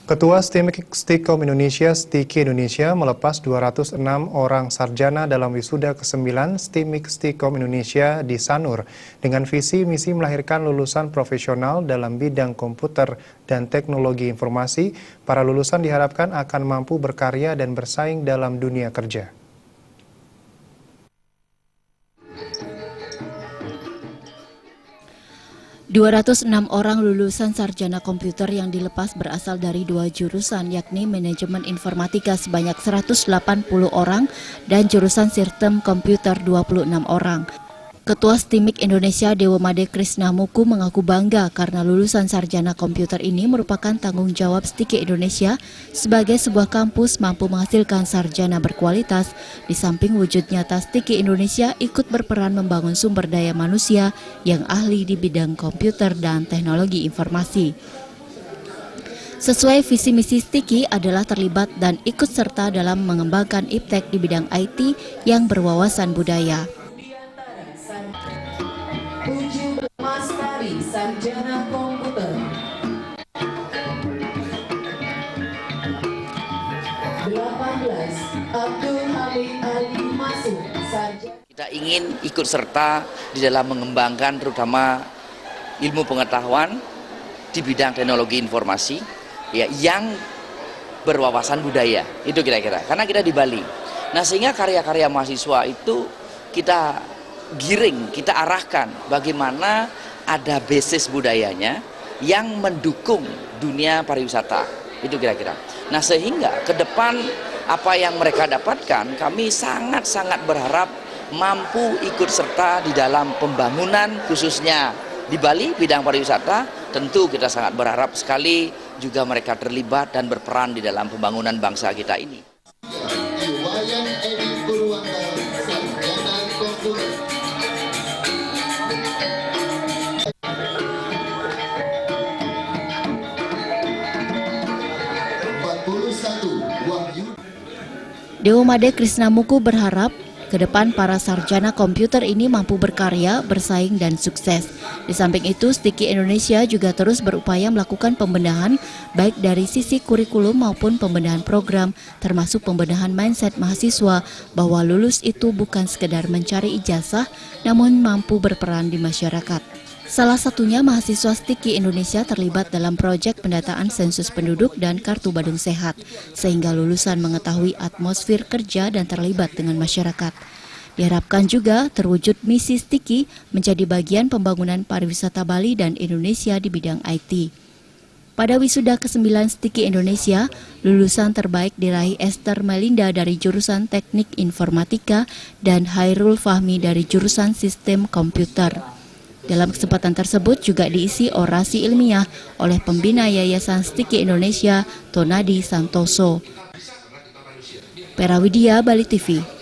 Ketua Stikom Indonesia, Stiki Indonesia, melepas 206 orang sarjana dalam wisuda ke-9 Stikom Indonesia di Sanur dengan visi misi melahirkan lulusan profesional dalam bidang komputer dan teknologi informasi. Para lulusan diharapkan akan mampu berkarya dan bersaing dalam dunia kerja. ...206 orang lulusan sarjana komputer yang dilepas berasal dari 2 jurusan, yakni manajemen informatika sebanyak 180 orang dan jurusan sistem komputer 26 orang. Ketua STIMIK Indonesia Dewamade Krisnamuku mengaku bangga karena lulusan sarjana komputer ini merupakan tanggung jawab STIKI Indonesia sebagai sebuah kampus mampu menghasilkan sarjana berkualitas. Di samping wujud nyata STIKI Indonesia ikut berperan membangun sumber daya manusia yang ahli di bidang komputer dan teknologi informasi. Sesuai visi misi STIKI adalah terlibat dan ikut serta dalam mengembangkan iptek di bidang IT yang berwawasan budaya. 17 sarjana komputer, 18 Abdul Hamid Ali Masuk sarjana. Kita ingin ikut serta di dalam mengembangkan terutama ilmu pengetahuan di bidang teknologi informasi ya, yang berwawasan budaya, itu kira-kira karena kita di Bali. Nah, sehingga karya-karya mahasiswa itu kita giring, kita arahkan bagaimana ada basis budayanya yang mendukung dunia pariwisata, itu kira-kira. Nah, sehingga ke depan apa yang mereka dapatkan, kami sangat-sangat berharap mampu ikut serta di dalam pembangunan khususnya di Bali bidang pariwisata. Tentu kita sangat berharap sekali juga mereka terlibat dan berperan di dalam pembangunan bangsa kita ini. Dewamade Krisnamuku berharap ke depan para sarjana komputer ini mampu berkarya, bersaing, dan sukses. Di samping itu, STIKI Indonesia juga terus berupaya melakukan pembenahan baik dari sisi kurikulum maupun pembenahan program, termasuk pembenahan mindset mahasiswa bahwa lulus itu bukan sekedar mencari ijazah, namun mampu berperan di masyarakat. Salah satunya mahasiswa STIKI Indonesia terlibat dalam proyek pendataan sensus penduduk dan kartu Badung Sehat, sehingga lulusan mengetahui atmosfer kerja dan terlibat dengan masyarakat. Diharapkan juga terwujud misi STIKI menjadi bagian pembangunan pariwisata Bali dan Indonesia di bidang IT. Pada wisuda ke-9 STIKI Indonesia, lulusan terbaik diraih Esther Melinda dari jurusan Teknik Informatika dan Hairul Fahmi dari jurusan Sistem Komputer. Dalam kesempatan tersebut juga diisi orasi ilmiah oleh pembina Yayasan STIKI Indonesia, Tonadi Santoso. Perawidia, Bali TV.